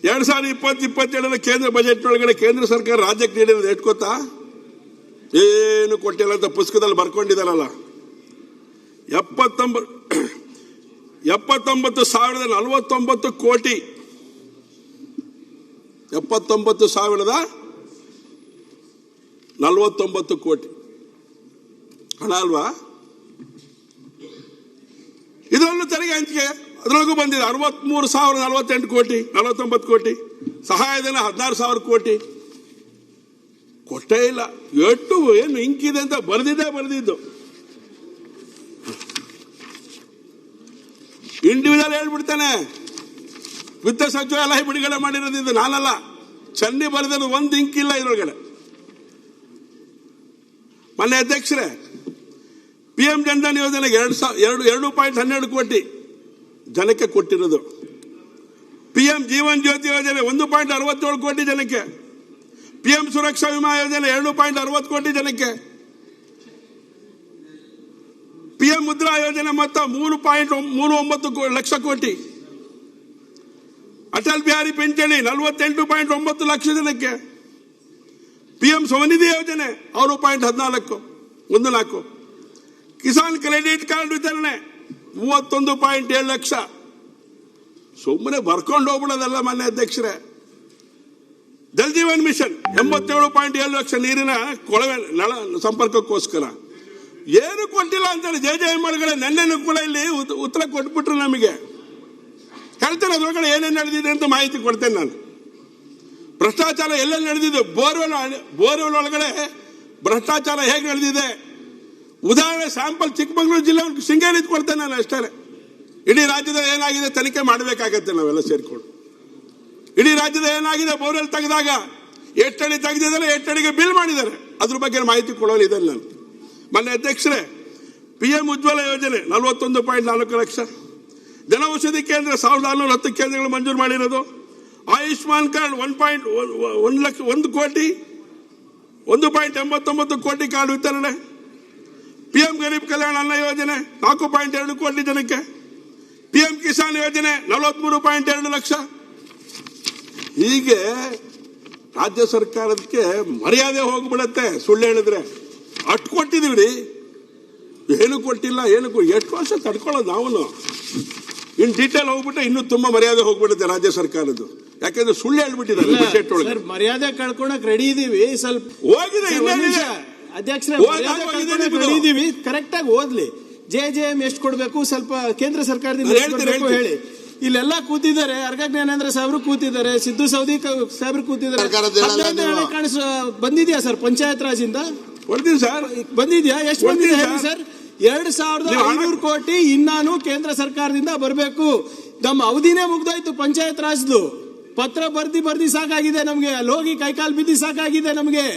2020-2022 ಕೇಂದ್ರ ಬಜೆಟ್ ಒಳಗಡೆ ಕೇಂದ್ರ ಸರ್ಕಾರ ರಾಜ್ಯಕ್ಕೆ ನೀಡಿರೋದು ಎಷ್ಟು ಗೊತ್ತಾ? ಏನು ಕೊಟ್ಟಿಲ್ಲ ಅಂತ ಪುಸ್ತಕದಲ್ಲಿ ಬರ್ಕೊಂಡಿದ್ದಾರಲ್ಲ. 79,049 ಕೋಟಿ. 79,049 ಕೋಟಿ ಹಣ ಅಲ್ವಾ? ಇದರಲ್ಲೂ ತೆರಿಗೆ ಹಂಚಿಕೆ ಅದರೊಳಗೂ ಬಂದಿದೆ. 63,048 ಕೋಟಿ, 49 ಕೋಟಿ. ಸಹಾಯಧನ 16,000 ಕೋಟಿ ಕೊಟ್ಟೇ ಇಲ್ಲ. ಎಷ್ಟು ಏನು ಇಂಕಿದೆ ಅಂತ ಬರೆದಿದ್ದು. ಇಂಡಿವಿಜುವಲ್ ಹೇಳ್ಬಿಡ್ತಾನೆ. ವಿತ್ತ ಸಚಿವಾಲಯ ಬಿಡುಗಡೆ ಮಾಡಿರೋದು ನಾನಲ್ಲ, ಚೆನ್ನಿ ಬರೆದಿರೋದು. ಒಂದು ಇಂಕಿಲ್ಲ ಇದರೊಳಗಡೆ. ಮೊನ್ನೆ ಅಧ್ಯಕ್ಷರೇ, PM ಜನ್ಧನ್ ಯೋಜನೆಗೆ 2.12 ಕೋಟಿ ಜನಕ್ಕೆ ಕೊಟ್ಟಿರೋದು. PM ಜೀವನ್ ಜ್ಯೋತಿ ಯೋಜನೆ 1.67 ಕೋಟಿ ಜನಕ್ಕೆ. PM ಸುರಕ್ಷಾ ವಿಮಾ ಯೋಜನೆ 2.60 ಕೋಟಿ ಜನಕ್ಕೆ. PM ಮುದ್ರಾ ಯೋಜನೆ ಮೊತ್ತ 3.39 ಲಕ್ಷ ಕೋಟಿ. ಅಟಲ್ ಬಿಹಾರಿ ಪಿಂಚಣಿ 48.9 ಲಕ್ಷ ಜನಕ್ಕೆ. PM ಸ್ವನಿಧಿ ಯೋಜನೆ 6.14 ಕಿಸಾನ್ ಕ್ರೆಡಿಟ್ ಕಾರ್ಡ್ ವಿತರಣೆ 31.7 ಲಕ್ಷ. ಸುಮ್ಮನೆ ಬರ್ಕೊಂಡು ಹೋಗ್ಬಿಡೋದಲ್ಲ ಮಾನ್ಯ ಅಧ್ಯಕ್ಷರೇ. ಜಲ್ ಜೀವನ್ ಮಿಷನ್ 87.7 ಲಕ್ಷ ನೀರಿನ ಕೊಳವೆ ನಳ ಸಂಪರ್ಕಕ್ಕೋಸ್ಕರ. ಏನು ಕೊಟ್ಟಿಲ್ಲ ಅಂತಾರೆ JJM ನೆನ್ನೆನೂ ಕೂಡ ಇಲ್ಲಿ ಉತ್ತರ ಕೊಟ್ಬಿಟ್ರು. ನಮಗೆ ಹೇಳ್ತೇನೆ ಅದ್ರೊಳಗಡೆ ಏನೇನು ನಡೆದಿದೆ ಅಂತ ಮಾಹಿತಿ ಕೊಡ್ತೇನೆ ನಾನು. ಭ್ರಷ್ಟಾಚಾರ ಎಲ್ಲೆಲ್ಲಿ ನಡೆದಿದೆ, ಬೋರ್ವೆಲ್ ಒಳಗಡೆ ಭ್ರಷ್ಟಾಚಾರ ಹೇಗೆ ನಡೆದಿದೆ ಉದಾಹರಣೆ ಸ್ಯಾಂಪಲ್ ಚಿಕ್ಕಮಗಳೂರು ಜಿಲ್ಲೆ ಶೃಂಗೇರಿ ಕೊಡ್ತೇನೆ ನಾನು ಅಷ್ಟೇ. ಇಡೀ ರಾಜ್ಯದ ಏನಾಗಿದೆ ತನಿಖೆ ಮಾಡಬೇಕಾಗತ್ತೆ ನಾವೆಲ್ಲ ಸೇರ್ಕೊಂಡು. ಇಡೀ ರಾಜ್ಯದ ಏನಾಗಿದೆ ಬೋರ್ವೆಲ್ ತೆಗೆದಾಗ ಎಷ್ಟಡಿ ತೆಗೆದಿದ್ದಾರೆ, ಎಷ್ಟಡಿಗೆ ಬಿಲ್ ಮಾಡಿದ್ದಾರೆ, ಅದ್ರ ಬಗ್ಗೆ ಮಾಹಿತಿ ಕೊಡೋಲಿದೆ ನಾನು. ಮೊನ್ನೆ ಅಧ್ಯಕ್ಷರೇ, PM ಉಜ್ವಲ ಯೋಜನೆ 41.4 ಲಕ್ಷ. ಜನೌಷಧಿ ಕೇಂದ್ರ 1,410 ಕೇಂದ್ರಗಳು ಮಂಜೂರು ಮಾಡಿರೋದು. ಆಯುಷ್ಮಾನ್ ಕಾರ್ಡ್ 1 ಕೋಟಿ 1.89 ಕೋಟಿ ಕಾರ್ಡ್ ವಿತರಣೆ. PM ಗರೀಬ್ ಕಲ್ಯಾಣ ಅನ್ನ ಯೋಜನೆ 4.2 ಕೋಟಿ ಜನಕ್ಕೆ. PM ಕಿಸಾನ್ ಯೋಜನೆ 43.2 ಲಕ್ಷ. ಹೀಗೆ ರಾಜ್ಯ ಸರ್ಕಾರಕ್ಕೆ ಮರ್ಯಾದೆ ಹೋಗ್ಬಿಡತ್ತೆ ಸುಳ್ಳು ಹೇಳಿದ್ರೆ. ಅಷ್ಟು ಕೊಟ್ಟಿದೀವಿ, ಏನು ಕೊಟ್ಟಿಲ್ಲ. ಎಷ್ಟು ವರ್ಷ ತಡ್ಕೊಳ್ಳೋದು ನಾವು. ಇನ್ ಡೀಟೇಲ್ ಹೋಗ್ಬಿಟ್ಟೆ ಇನ್ನೂ ತುಂಬಾ ಮರ್ಯಾದೆ ಹೋಗ್ಬಿಡುತ್ತೆ ರಾಜ್ಯ ಸರ್ಕಾರದ್ದು. ಯಾಕಂದ್ರೆ ಸುಳ್ಳು ಹೇಳ್ಬಿಟ್ಟಿದ್ದಾರೆ ಬಜೆಟ್ ಒಳಗೆ. ಮರ್ಯಾದೆ ಕಳ್ಕೊಳಕ್ ರೆಡಿ ಇದೀವಿ. ಸ್ವಲ್ಪ ಹೋಗಿದೆ ಅಧ್ಯಕ್ಷರೇ, ಕರೆಕ್ಟ್ ಆಗಿ ಓದ್ಲಿ. JJM ಎಷ್ಟು ಕೊಡ್ಬೇಕು, ಸ್ವಲ್ಪ ಕೇಂದ್ರ ಸರ್ಕಾರದಿಂದ ಹೇಳಿ. ಇಲ್ಲೆಲ್ಲ ಕೂತಿದ್ದಾರೆ, ಅರ್ಗ ಜ್ಞಾನೇಂದ್ರ ಸಾಹೇಬ್ರು ಕೂತಿದ್ದಾರೆ, ಸಿದ್ದು ಸೌದಿ ಸಾಹೇಬ್ರು ಕೂತಿದ್ದಾರೆ. ಬಂದಿದ್ಯಾ ಸರ್ ಪಂಚಾಯತ್ ರಾಜ್ ಇಂದ? ಸರ್ ಬಂದಿದ್ಯಾ? ಎಷ್ಟು ಬಂದಿದೆ ಹೇಳಿ ಸರ್? 2,500 ಕೋಟಿ ಇನ್ನಾನು ಕೇಂದ್ರ ಸರ್ಕಾರದಿಂದ ಬರಬೇಕು. ನಮ್ಮ ಅವಧಿನೇ ಮುಗ್ದೋಯ್ತು ಪಂಚಾಯತ್ ರಾಜ್ದು. ಪತ್ರ ಬರ್ದಿ ಸಾಕಾಗಿದೆ ನಮ್ಗೆ. ಲೋಗಿ ಕೈಕಾಲ್ ಬಿದ್ದಿ ಸಾಕಾಗಿದೆ ನಮ್ಗೆ.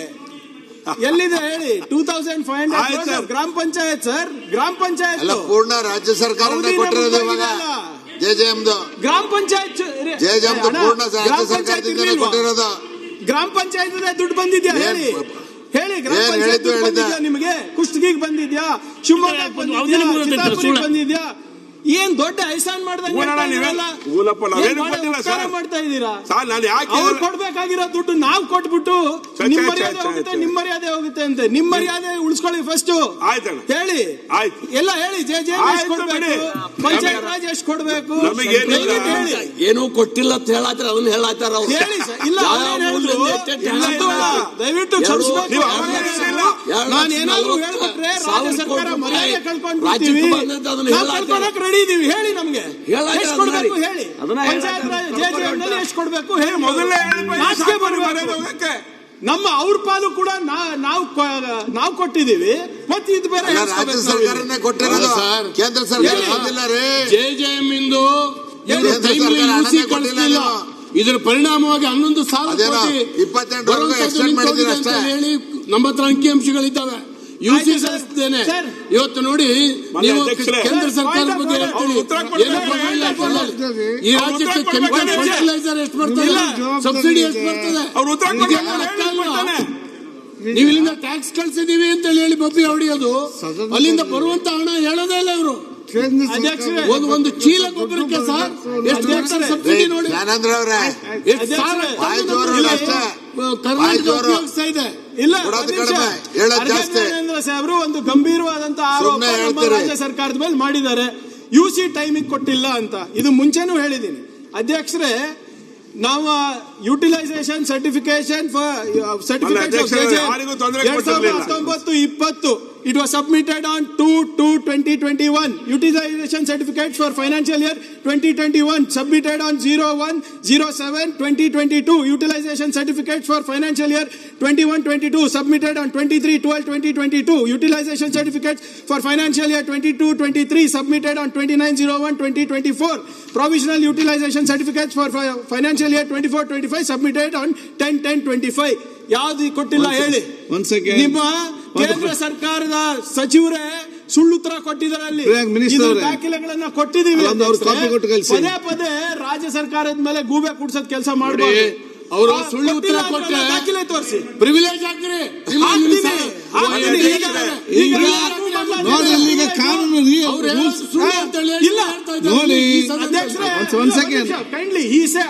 ಎಲ್ಲಿದೆ ಹೇಳಿ? 2,500 ಗ್ರಾಮ ಪಂಚಾಯತ್ ಸರ್. ಗ್ರಾಮ ಪಂಚಾಯತ್ ಪೂರ್ಣ ರಾಜ್ಯ ಸರ್ಕಾರ ಗ್ರಾಮ ಪಂಚಾಯತ್ ಗ್ರಾಮ ಪಂಚಾಯತ್ ದುಡ್ಡು ಬಂದಿದ್ಯಾ ಹೇಳಿ? ಗ್ರಾಮ ಪಂಚಾಯತ್ ದುಡ್ಡು ಬಂದಿದ್ಯಾ ನಿಮಗೆ? ಕುಷ್ಟಗಿಗೆ ಬಂದಿದ್ಯಾ? ಶಿವಮೊಗ್ಗ ಬಂದಿದ್ಯಾ? ಏನ್ ದೊಡ್ಡ ಐಸಾನ್ ಮಾಡ್ದಂಗೆ ಮಾಡ್ತಾ ಇದ್ದೀರಾ? ಅವ್ರು ಕೊಡ್ಬೇಕಾಗಿರೋ ದುಡ್ಡು ನಾವು ಕೊಟ್ಬಿಟ್ಟು ನಿಮ್ ಮರ್ಯಾದೆ ಹೋಗುತ್ತೆ ಅಂತೆ. ನಿಮ್ ಮರ್ಯಾದೆ ಉಳಿಸ್ಕೊಳ್ಳಿ ಫಸ್ಟ್ ಹೇಳಿ. ಎಲ್ಲ ಹೇಳಿ. JJM ಎಷ್ಟು ಕೊಡ್ಬೇಕು, ಪಂಚಾಯತ್ ರಾಜ್ ಎಷ್ಟು ಕೊಡ್ಬೇಕು ಹೇಳಿ. ಏನೂ ಕೊಟ್ಟಿಲ್ಲ ಅಂತ ಹೇಳಾದ್ರೆ ಅದನ್ನ ಹೇಳಾತಾರ ಹೇಳಿ. ಇಲ್ಲ ದಯವಿಟ್ಟು ಕ್ಷಮಿಸಬೇಕು. ನಾನೇನಾದ್ರೂ ಹೇಳ್ಬಿಟ್ರೆ ರಾಜ್ಯ ಸರ್ಕಾರ ಮರ್ಯಾದೆ ಕಳ್ಕೊಂಡ್ಬಿಡ್ತೀವಿ. ರೆಡಿ ಇದೀವಿ ಹೇಳಿ. ನಮ್ಗೆ ಎಷ್ಟು ಕೊಡ್ಬೇಕು ಹೇಳಿ. ಪಂಚಾಯತ್ ರಾಜ್ JJM ನಲ್ಲಿ ಎಷ್ಟು ಕೊಡ್ಬೇಕು ಹೇಳಿ. ನಮ್ಮ ಅವ್ರ ಪಾಲು ಕೂಡ ನಾವು ಕೊಟ್ಟಿದೀವಿ. ಮತ್ತೆ ಇದು ಬೇರೆ ರಾಜ್ಯ ಸರ್ಕಾರನೇ ಕೊಟ್ಟಿರೋದು, ಕೇಂದ್ರ ಸರ್ಕಾರ JJM ಇಂದು ಇದರ ಪರಿಣಾಮವಾಗಿ 11,000 ಕೋಟಿ 22 ಹೇಳಿ ನಮ್ಮ ಹತ್ರ ಅಂಕಿಅಂಶಗಳಿದ್ದಾವೆ. ಯುಸಿ ಸಲ್ಲಿಸ್ತೇನೆ ಇವತ್ತು ನೋಡಿ. ನೀವು ಕೇಂದ್ರ ಸರ್ಕಾರದ ಬಗ್ಗೆ ಹೇಳ್ತೀರಿ, ಈ ರಾಜ್ಯಕ್ಕೆ ಕೆಮಿಕಲ್ ಫರ್ಟಿಲೈಸರ್ ಎಷ್ಟು ಬರ್ತದೆ, ಸಬ್ಸಿಡಿ ಎಷ್ಟು ಬರ್ತದೆ, ನೀವು ಇಲ್ಲಿಂದ ಟ್ಯಾಕ್ಸ್ ಕಳ್ಸಿದೀವಿ ಅಂತ ಹೇಳಿ ಬಬ್ಬಿ ಹೊಡಿಯೋದು. ಅಲ್ಲಿಂದ ಬರುವಂತ ಹಣ ಹೇಳೋದೇ ಇಲ್ಲ ಇವರು. ಅಧ್ಯಕ್ಷರೇ, ಒಂದು ಚೀಲ ಗೊಬ್ಬರಕ್ಕೆ ಸರ್ ಎಷ್ಟು ಕೊಡ್ತಾರೆ ಸಬ್ಸಿಡಿ ನೋಡಿ. ಜ್ಞಾನೇಂದ್ರ ಅವರೇ ಎಷ್ಟು ಸಾವಿರ ಬಾಯಿ ಜೋರು ಅಷ್ಟೇ, ಕರ್ನಾಟಕ ಉಪಯೋಗಿಸ್ತಾ ಇದೆ. ಇಲ್ಲ ಕೊಡೋದು ಕಡಿಮೆ, ಹೇಳೋದು ಜಾಸ್ತಿ. ಜ್ಞಾನೇಂದ್ರ ಸಾಹೇಬ್ರು ಒಂದು ಗಂಭೀರವಾದಂತಹ ಆರೋಪ ಸುಮ್ನೆ ನಮ್ಮ ಹೇಳ್ತೀರಿ. ರಾಜ್ಯ ಸರ್ಕಾರದ ಮೇಲೆ ಮಾಡಿದ್ದಾರೆ. UC ಟೈಮಿಂಗ್ ಕೊಟ್ಟಿಲ್ಲ ಅಂತ. ಇದು ಮುಂಚೆನೂ ಹೇಳಿದ್ದೀನಿ ಅಧ್ಯಕ್ಷರೇ. ನಾವು ಯುಟಿಲೈಸೇಷನ್ ಸರ್ಟಿಫಿಕೇಶನ್ ಯಾರಿಗೂ ತೊಂದರೆ ಕೊಟ್ಟಿರ್ಲಿಲ್ಲ. 2019-20 it was submitted on 2/2/2021. Utilization certificates for financial year 2021 submitted on 01/07/2022. Utilization certificates for financial year 21-22 submitted on 23/12/2022. Utilization certificates for financial year 22-23 submitted on 29/01/2024. Provisional utilization certificates for financial year 24-25 submitted on 10/10/25. ಯಾವ್ದು ಕೊಟ್ಟಿಲ್ಲ ಹೇಳಿ. ನಿಮ್ಮ ಕೇಂದ್ರ ಸರ್ಕಾರದ ಸಚಿವರೇ ಸುಳ್ಳು ಉತ್ತರ ಕೊಟ್ಟಿದ್ದಾರೆ. ಅಲ್ಲಿ ದಾಖಲೆಗಳನ್ನ ಕೊಟ್ಟಿದ್ದೀವಿ. ಪದೇ ಪದೇ ರಾಜ್ಯ ಸರ್ಕಾರದ ಮೇಲೆ ಗೂಬೆ ಕುಡ್ಸೋದ್ ಕೆಲಸ ಮಾಡಬಾರ್ದು. ಅವರು ಸುಳ್ಳು ಉತ್ತರ ಕೊಟ್ಟರೆ ದಾಖಲೆ ತೋರಿಸಿ, ಪ್ರಿವಿಲೇಜ್ ಆಗ್ತೀರಿ. ಕೈಂಡ್ಲಿ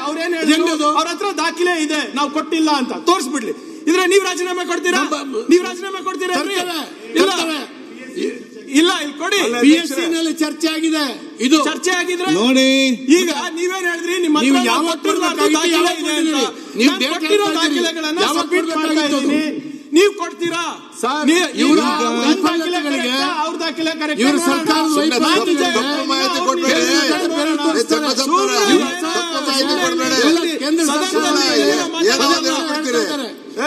ಅವ್ರೇನ್ ಹೇಳಿದ್ರು, ಅವ್ರ ಹತ್ರ ದಾಖಲೆ ಇದೆ, ನಾವು ಕೊಟ್ಟಿಲ್ಲ ಅಂತ ತೋರಿಸ್ಬಿಡ್ಲಿ. ಇದ್ರೆ ನೀವ್ ರಾಜೀನಾಮೆ ಕೊಡ್ತೀರಾ? ನೀವ್ ರಾಜೀನಾಮೆ ಕೊಡ್ತೀರಾ? ಇಲ್ಲ ಇಲ್ಲ, ಇಲ್ಲಿ ಕೊಡಿ. PSC ನಲ್ಲಿ ಚರ್ಚೆ ಆಗಿದೆ, ಇದು ಚರ್ಚೆ ಆಗಿದ್ರೆ ನೋಡಿ. ಈಗ ನೀವೇನ್ ಹೇಳಿದ್ರಿ, ನಿಮ್ಮ ದಾಖಲೆಗಳನ್ನ ಸಬ್ಮಿಟ್ ಮಾಡ್ತಾ ಇದ್ದೀನಿ, ನೀವು ಕೊಡ್ತೀರಾ? ಇವ್ರ ದಾಖಲೆ ಕರೆಕ್ಟ್. ಇವ್ರ ಸರ್ಕಾರದ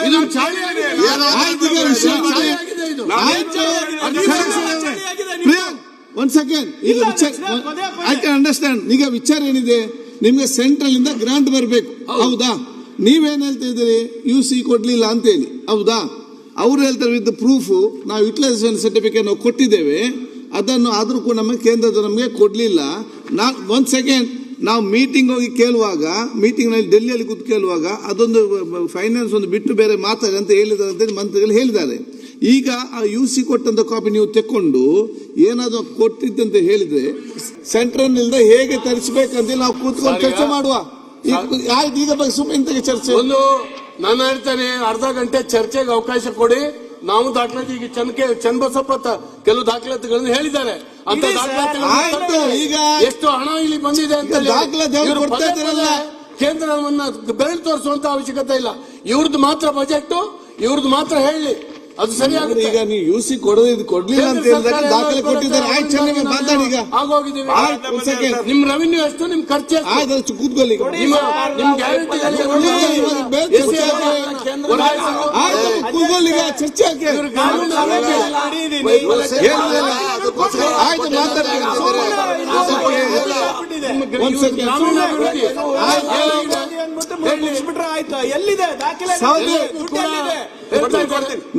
ಇದು ಚಾಳಿ ಆಗಿದೆ. ಒಂದ್ ಸೆಕೆಂಡ್, ಐ ಕ್ಯಾನ್ ಅಂಡರ್ಸ್ಟ್ಯಾಂಡ್. ಈಗ ವಿಚಾರ ಏನಿದೆ, ನಿಮ್ಗೆ ಸೆಂಟ್ರಲ್ ಇಂದ ಗ್ರಾಂಟ್ ಬರಬೇಕು, ಹೌದಾ? ನೀವೇನ್ ಹೇಳ್ತಾ ಇದ್ದೀರಿ, UC ಕೊಡ್ಲಿಲ್ಲ ಅಂತ ಹೇಳಿ, ಹೌದಾ? ಅವ್ರು ಹೇಳ್ತಾರೆ ವಿತ್ ಪ್ರೂಫ್ ನಾವು ಯುಟಿಲೈಸೇಷನ್ ಸರ್ಟಿಫಿಕೇಟ್ ನಾವು ಕೊಟ್ಟಿದ್ದೇವೆ, ಅದನ್ನು ಆದ್ರೂ ಕೂಡ ನಮಗೆ ಕೇಂದ್ರದ ನಮಗೆ ಕೊಡ್ಲಿಲ್ಲ. ಒಂದ್ ಸೆಕೆಂಡ್, ನಾವು ಮೀಟಿಂಗ್ ಹೋಗಿ ಕೇಳುವಾಗ, ಮೀಟಿಂಗ್ ನಲ್ಲಿ ಡೆಲ್ಲಿಯಲ್ಲಿ ಕೂತು ಕೇಳುವಾಗ ಅದೊಂದು ಫೈನಾನ್ಸ್ ಒಂದು ಬಿಟ್ಟು ಬೇರೆ ಮಾತಾಡಿ ಅಂತ ಹೇಳಿದ್ದಾರೆ ಅಂತ ಮಂತ್ರಿಗಳು ಹೇಳಿದ್ದಾರೆ. ಈಗ ಆ UC ಕೊಟ್ಟಂತ ಕಾಪಿ ನೀವು ತೆಕ್ಕೊಂಡು ಏನಾದ್ರು ಕೊಟ್ಟಿದ್ದಂತ ಹೇಳಿದ್ರೆ ಸೆಂಟ್ರಲ್ ನಿಂದ ಹೇಗೆ ತರಿಸಬೇಕಂತ ನಾವು ಕೂತ್ಕೊಂಡು ಚರ್ಚೆ ಮಾಡುವ. ಆಯ್ತು, ಈಗ ಸುಮ್ಮನೆ ಚರ್ಚೆ. ಒಂದು ನಾನು ಹೇಳ್ತೇನೆ, ಅರ್ಧ ಗಂಟೆ ಚರ್ಚೆಗೆ ಅವಕಾಶ ಕೊಡಿ. ನಾವು ದಾಖಲಾತಿ ಈಗ ಚನ್ನಬಸಪ್ಪ ಕೆಲವು ದಾಖಲಾತಿಗಳನ್ನು ಹೇಳಿದ್ದಾರೆ. ಅಂತ ದಾಖಲಾತಿಗಳು ಈಗ ಎಷ್ಟು ಹಣ ಇಲ್ಲಿ ಬಂದಿದೆ ಅಂತ ಕೇಂದ್ರವನ್ನ ಬೆರಳು ತೋರಿಸುವಂತ ಅವಶ್ಯಕತೆ ಇಲ್ಲ. ಇವ್ರದ್ದು ಮಾತ್ರ ಬಜೆಟ್, ಇವ್ರದ್ದು ಮಾತ್ರ ಹೇಳಿ, ಅದು ಸರಿಯಾಗುತ್ತೆ. ಈಗ ನೀವು UC ಕೊಡ್ಲಿಲ್ಲ ಅಂತ ಹೇಳಿದಾಗ ದಾಖಲೆ ಕೊಟ್ಟಿದ್ದಾರೆ. ಆಯ್ತು, ಚೆನ್ನಾಗಿ ಮಾತಾಡಿ. ಈಗ ಆಗೋಗಿದ್ದೀವಿ. ನಿಮ್ ರೆವಿನ್ಯೂ ಎಷ್ಟು, ನಿಮ್ ಖರ್ಚು ಎಷ್ಟು? ಆಯ್ತು, ಕೂತ್ಕೊಳ್ಳಿ. ನಿಮ್ ಗ್ಯಾರಂಟಿ ಕೂತ್ಕೊಳ್ಳಿ, ಚರ್ಚೆ ಹಾಕಿ. ಆಯ್ತು, ಮಾತಾಡಿ. ಎಲ್ಲಿದೆ ದಾಖಲೆ?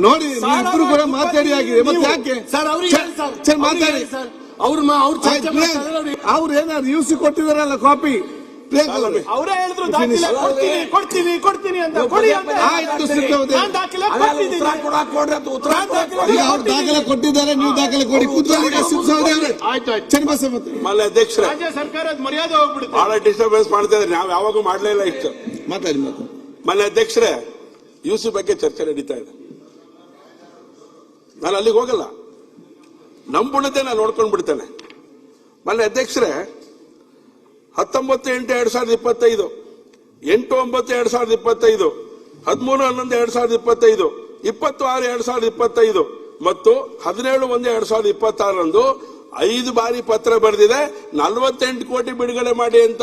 ನೋಡಿ, ಇಬ್ರು ಕೂಡ ಮಾತಾಡಿ ಆಗಿದೆ. ಮತ್ತೆ ಯಾಕೆ ಸರ್ ಅವ್ರಿಗೆ ಮಾತಾಡಿ. ಅವ್ರು ಏನಾದ್ರು UC ಕೊಟ್ಟಿದಾರಲ್ಲ ಕಾಪಿ, ಅವರೇ ಹೇಳಿದ್ರು ಕೊಡ್ತೀನಿ ಅಂತ. ಕೊಡಿ ಅಂತ. ಆಯ್ತು, ಈಗ ಅವ್ರು ದಾಖಲೆ ಕೊಟ್ಟಿದ್ದಾರೆ, ನೀವು ದಾಖಲೆ ಕೊಡಿ. ಕೂತ್ಕೊಳ್ಳಿ. ಅಧ್ಯಕ್ಷರೇ, ರಾಜ್ಯ ಸರ್ಕಾರದ ಮರ್ಯಾದೆ ಹೋಗ್ಬಿಡುತ್ತೆ. ಬಹಳ ಡಿಸ್ಟರ್ಬೆನ್ಸ್ ಮಾಡ್ತಾ ಇದ್ದಾರೆ. ನಾವು ಯಾವಾಗೂ ಮಾಡ್ಲೇ ಇಲ್ಲ ಇಷ್ಟು. ಮಾತಾಡಿ. ಮಾನ್ಯ ಅಧ್ಯಕ್ಷರೇ, UC ಬಗ್ಗೆ ಚರ್ಚೆ ನಡೀತಾ ಇದೆ. ನಾನು ಅಲ್ಲಿಗೆ ಹೋಗಲ್ಲ, ನಂಬುಣತೆ ನಾನು ನೋಡ್ಕೊಂಡು ಬಿಡ್ತೇನೆ. ಮಾನ್ಯ ಅಧ್ಯಕ್ಷರೇ, 19/8/2025, 8/9/2025, 13/11/2025, 26/2025 ಮತ್ತು 17/1/2026 5 ಬಾರಿ ಪತ್ರ ಬರೆದಿದೆ 48 ಕೋಟಿ ಬಿಡುಗಡೆ ಮಾಡಿ ಅಂತ.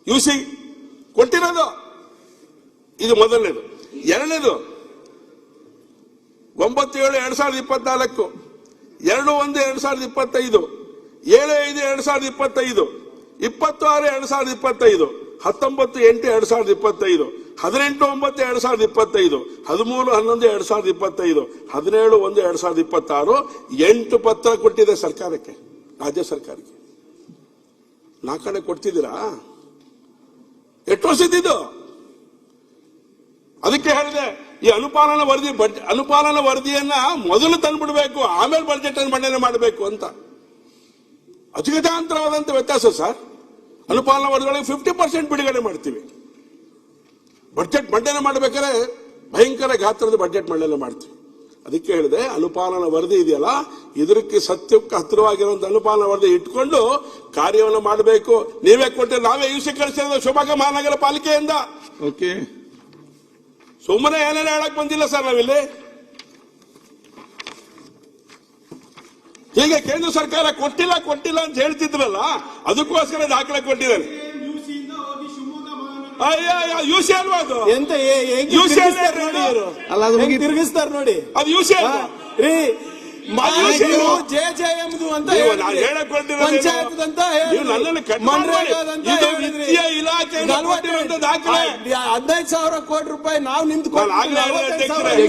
UC ಕೊಟ್ಟಿರೋದು ಇದು ಮೊದಲನೇದು. ಎರಡನೇದು 9/7/2024, 2/1/2025, 7/5/2025, 26/2025, 19/8/2025, 18/9/2025, 13/11/2025, 17/1/2026 8 ಪತ್ರ ಕೊಟ್ಟಿದೆ ಸರ್ಕಾರಕ್ಕೆ, ರಾಜ್ಯ ಸರ್ಕಾರಕ್ಕೆ. 4 ಕಡೆ ಕೊಡ್ತಿದ್ದೀರಾ? ಎಷ್ಟು ವರ್ಷದಿದ್ದು? ಅದಕ್ಕೆ ಹೇಳಿದೆ ಈ ಅನುಪಾಲನಾ ವರದಿಯನ್ನ ಮೊದಲು ತಂದ್ಬಿಡ್ಬೇಕು, ಆಮೇಲೆ ಬಜೆಟ್ ಅನ್ನು ಮಂಡನೆ ಮಾಡಬೇಕು ಅಂತ. ಅಜಗಜಾಂತರವಾದಂತ ವ್ಯತ್ಯಾಸ ಸರ್. ಅನುಪಾಲನಾ ವರದಿಗಳಿಗೆ 50% ಬಿಡುಗಡೆ ಮಾಡ್ತೀವಿ. ಬಜೆಟ್ ಮಂಡನೆ ಮಾಡ್ಬೇಕಾದ್ರೆ ಭಯಂಕರ ಗಾತ್ರದ ಬಜೆಟ್ ಮಂಡನೆ ಮಾಡ್ತೀವಿ. ಅದಕ್ಕೆ ಹೇಳಿದೆ, ಅನುಪಾಲನಾ ವರದಿ ಇದೆಯಲ್ಲ, ಇದಕ್ಕೆ ಸತ್ಯಕ್ಕೆ ಹತ್ತಿರವಾಗಿರುವಂತ ಅನುಪಾಲನಾ ವರದಿ ಇಟ್ಕೊಂಡು ಕಾರ್ಯವನ್ನು ಮಾಡಬೇಕು. ನೀವೇ ಕೊಟ್ಟರೆ ನಾವೇ ಯುಸಿ ಕಳಿಸಿರೋದು ಶಿವಮೊಗ್ಗ ಮಹಾನಗರ ಪಾಲಿಕೆಯಿಂದ. ಓಕೆ, ಸುಮ್ಮನೆ ಏನೇನು ಹೇಳಕ್ ಬಂದಿಲ್ಲ ಸರ್ ನಾವಿಲ್ಲಿ. ಹೀಗೆ ಕೇಂದ್ರ ಸರ್ಕಾರ ಕೊಟ್ಟಿಲ್ಲ ಅಂತ ಹೇಳ್ತಿದ್ರಲ್ಲ, ಅದಕ್ಕೋಸ್ಕರ ದಾಖಲೆ ಕೊಟ್ಟಿದ್ದಾರೆ. ಯುಸಿ ಅಲ್ವಾ ಅದು? ಎಂತ ಯುಸಿ ಅಲ್ಲ ಅದು ಮುಗಿ- ತಿರುಗಿಸ್ತಾರೆ ನೋಡಿ. ಅದು ಯುಸಿ ಅಲ್ವಾ? ರೀ JJM ಅಂತ ನೀವು ನಾನು ಹೇಳಕ್ ಹೊರಟಿರೋದು ಪಂಚಾಯತ್ ಅಂತ ನೀವು ನನ್ನನ್ನು cut ಮಾಡಿ. ಇದು ವಿತ್ತೀಯ ಇಲಾಖೆಯಿಂದ ಕೊಟ್ಟಿರುವಂತ ದಾಖಲೆ. 15,000 ಕೋಟಿ ರೂಪಾಯಿ ನಾವು ನಿಂತು ನಾನು ಆಗ್ಲೇ ಹೇಳಿದೆ ಅಧ್ಯಕ್ಷರೇ.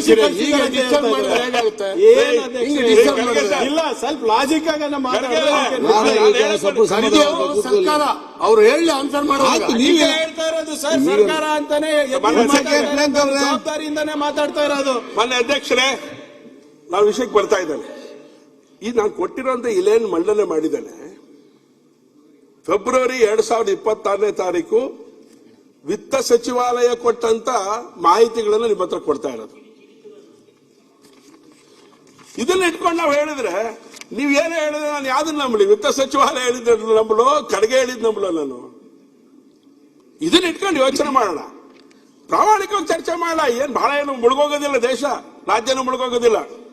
ಈಗ ಡಿಸ್ಟರ್ಬ್ ಮಾಡಿದ್ರೆ ಹೇಗಾಗುತ್ತೆ? ಇಲ್ಲ, ಸ್ವಲ್ಪ ಲಾಜಿಕ್ ಆಗ ಸರ್ಕಾರ ಅವ್ರು ಹೇಳಿ ಆನ್ಸರ್ ಮಾಡುವಾಗ ಆಯ್ತು, ನೀವೇ ಹೇಳ್ತಾ ಇರೋದು ಸರ್. ಸರ್ಕಾರ ಅಂತಾನೆ ಜವಾಬ್ದಾರಿಯಿಂದಾನೇ ಮಾತಾಡ್ತಾ ಇರೋದು. ಮೊನ್ನೆ ಅಧ್ಯಕ್ಷರೇ, ನಾವು ವಿಷಯಕ್ಕೆ ಬರ್ತಾ ಇದ್ದೇನೆ. ಈ ನಾನು ಕೊಟ್ಟಿರುವಂತ ಇಲೇನ್ ಮಂಡನೆ ಮಾಡಿದ್ದೇನೆ. ಫೆಬ್ರವರಿ 2026ನೇ ತಾರೀಕು ವಿತ್ತ ಸಚಿವಾಲಯ ಕೊಟ್ಟಂತ ಮಾಹಿತಿಗಳನ್ನು ನಿಮ್ಮ ಹತ್ರ ಕೊಡ್ತಾ ಇರೋದು. ಇದನ್ನ ಇಟ್ಕೊಂಡು ನಾವು ಹೇಳಿದ್ರೆ ನೀವ್ ಏನೇ ಹೇಳಿದ್ರೆ ನಾನು ಯಾವ್ದನ್ನ ನಂಬಲಿ? ವಿತ್ತ ಸಚಿವಾಲಯ ಹೇಳಿದ್ರೆ ನಂಬಲು, ಕಡೆಗೆ ಹೇಳಿದ್ ನಂಬಲು ನಾನು. ಇದನ್ನ ಇಟ್ಕೊಂಡು ಯೋಚನೆ ಮಾಡೋಣ, ಪ್ರಾಮಾಣಿಕವಾಗಿ ಚರ್ಚೆ ಮಾಡೋಣ. ಏನ್ ಬಹಳ ಏನು ಮುಳುಗೋಗೋದಿಲ್ಲ ದೇಶ, ರಾಜ್ಯನೂ ಮುಳುಗೋಗೋದಿಲ್ಲ.